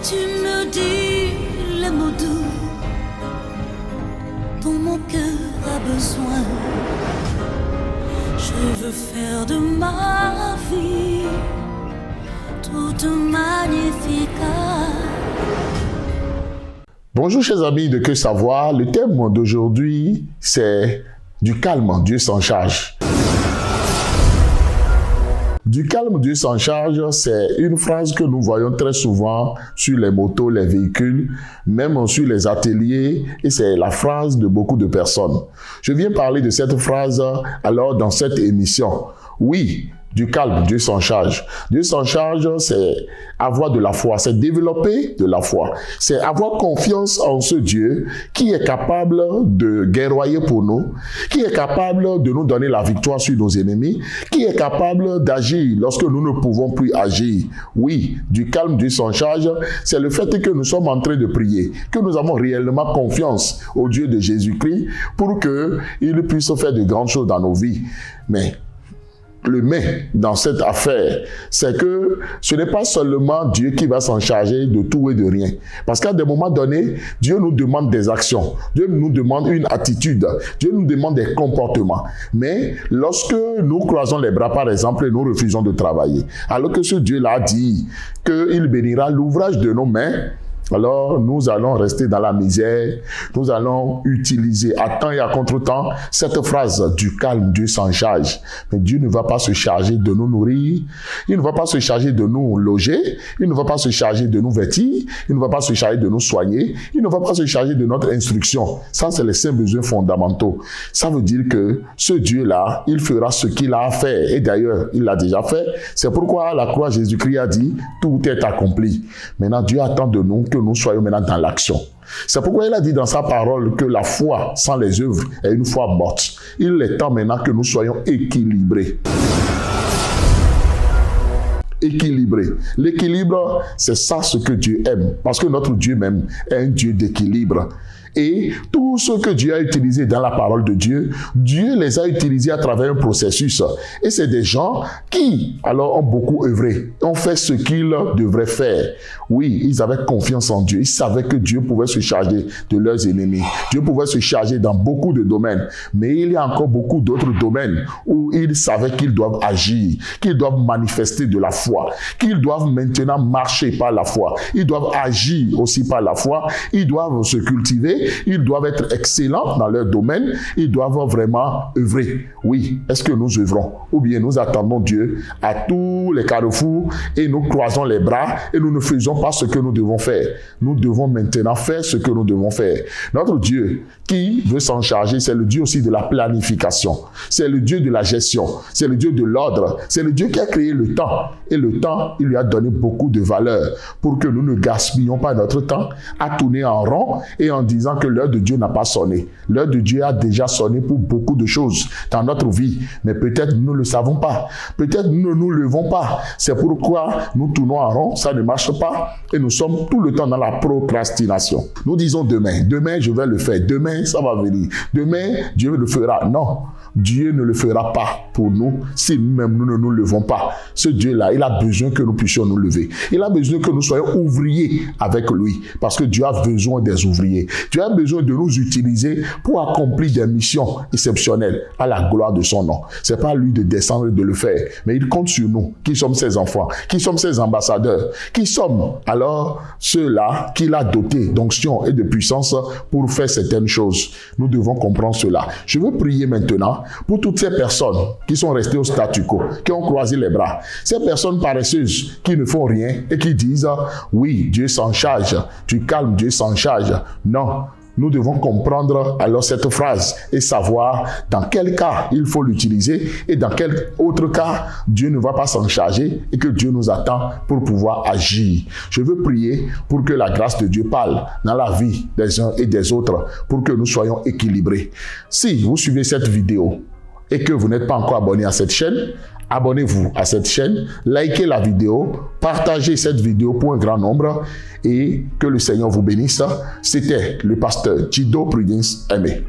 Tu me dis les mots doux dont mon cœur a besoin. Je veux faire de ma vie toute magnifique. Bonjour chers amis de Que Savoir, le thème d'aujourd'hui c'est du calme, Dieu s'en charge. Du calme, Dieu s'en charge, c'est une phrase que nous voyons très souvent sur les motos, les véhicules, même sur les ateliers, et c'est la phrase de beaucoup de personnes. Je viens parler de cette phrase alors dans cette émission. Oui, du calme, Dieu s'en charge. Dieu s'en charge, c'est avoir de la foi, c'est développer de la foi. C'est avoir confiance en ce Dieu qui est capable de guerroyer pour nous, qui est capable de nous donner la victoire sur nos ennemis, qui est capable d'agir lorsque nous ne pouvons plus agir. Oui, du calme, Dieu s'en charge, c'est le fait que nous sommes en train de prier, que nous avons réellement confiance au Dieu de Jésus-Christ pour qu'il puisse faire de grandes choses dans nos vies. Mais le mais dans cette affaire, c'est que ce n'est pas seulement Dieu qui va s'en charger de tout et de rien. Parce qu'à des moments donnés, Dieu nous demande des actions. Dieu nous demande une attitude. Dieu nous demande des comportements. Mais lorsque nous croisons les bras, par exemple, et nous refusons de travailler, alors que ce Dieu-là a dit qu'il bénira l'ouvrage de nos mains, alors nous allons rester dans la misère, nous allons utiliser à temps et à contre-temps cette phrase du calme, Dieu s'en charge. Mais Dieu ne va pas se charger de nous nourrir, il ne va pas se charger de nous loger, il ne va pas se charger de nous vêtir, il ne va pas se charger de nous soigner, il ne va pas se charger de notre instruction. Ça, c'est les 5 besoins fondamentaux. Ça veut dire que ce Dieu-là, il fera ce qu'il a à faire. Et d'ailleurs, il l'a déjà fait. C'est pourquoi à la croix, Jésus-Christ a dit, tout est accompli. Maintenant, Dieu attend de nous que nous soyons maintenant dans l'action. C'est pourquoi il a dit dans sa parole que la foi sans les œuvres est une foi morte. Il est temps maintenant que nous soyons équilibrés. Équilibré. L'équilibre, c'est ça ce que Dieu aime. Parce que notre Dieu même est un Dieu d'équilibre. Et tout ce que Dieu a utilisé dans la parole de Dieu, Dieu les a utilisés à travers un processus. Et c'est des gens qui, alors, ont beaucoup œuvré, ont fait ce qu'ils devraient faire. Oui, ils avaient confiance en Dieu. Ils savaient que Dieu pouvait se charger de leurs ennemis. Dieu pouvait se charger dans beaucoup de domaines. Mais il y a encore beaucoup d'autres domaines où ils savaient qu'ils doivent agir, qu'ils doivent manifester de la foi, qu'ils doivent maintenant marcher par la foi. Ils doivent agir aussi par la foi. Ils doivent se cultiver. Ils doivent être excellents dans leur domaine. Ils doivent vraiment œuvrer. Oui, est-ce que nous œuvrons? Ou bien nous attendons Dieu à tous les carrefours et nous croisons les bras et nous ne faisons pas ce que nous devons faire. Nous devons maintenant faire ce que nous devons faire. Notre Dieu qui veut s'en charger, c'est le Dieu aussi de la planification. C'est le Dieu de la gestion. C'est le Dieu de l'ordre. C'est le Dieu qui a créé le temps. Et le temps, il lui a donné beaucoup de valeur pour que nous ne gaspillons pas notre temps à tourner en rond et en disant que l'heure de Dieu n'a pas sonné. L'heure de Dieu a déjà sonné pour beaucoup de choses dans notre vie, mais peut-être nous ne le savons pas. Peut-être nous ne nous levons pas. C'est pourquoi nous tournons en rond, ça ne marche pas et nous sommes tout le temps dans la procrastination. Nous disons demain, demain je vais le faire, demain ça va venir, demain Dieu le fera. Non, Dieu ne le fera pas pour nous si nous-mêmes nous ne nous levons pas. Ce Dieu-là, il a besoin que nous puissions nous lever. Il a besoin que nous soyons ouvriers avec lui parce que Dieu a besoin des ouvriers. Dieu a besoin de nous utiliser pour accomplir des missions exceptionnelles à la gloire de son nom. C'est pas à lui de descendre et de le faire, mais il compte sur nous, qui sommes ses enfants, qui sommes ses ambassadeurs, qui sommes alors ceux-là qu'il a dotés d'onction et de puissance pour faire certaines choses. Nous devons comprendre cela. Je veux prier maintenant pour toutes ces personnes qui sont restées au statu quo, qui ont croisé les bras, ces personnes paresseuses qui ne font rien et qui disent « Oui, Dieu s'en charge, tu calmes, Dieu s'en charge ». Non, nous devons comprendre alors cette phrase et savoir dans quel cas il faut l'utiliser et dans quel autre cas Dieu ne va pas s'en charger et que Dieu nous attend pour pouvoir agir. Je veux prier pour que la grâce de Dieu parle dans la vie des uns et des autres pour que nous soyons équilibrés. Si vous suivez cette vidéo et que vous n'êtes pas encore abonné à cette chaîne, abonnez-vous à cette chaîne, likez la vidéo, partagez cette vidéo pour un grand nombre et que le Seigneur vous bénisse. C'était le pasteur Jido Prudence Aimé.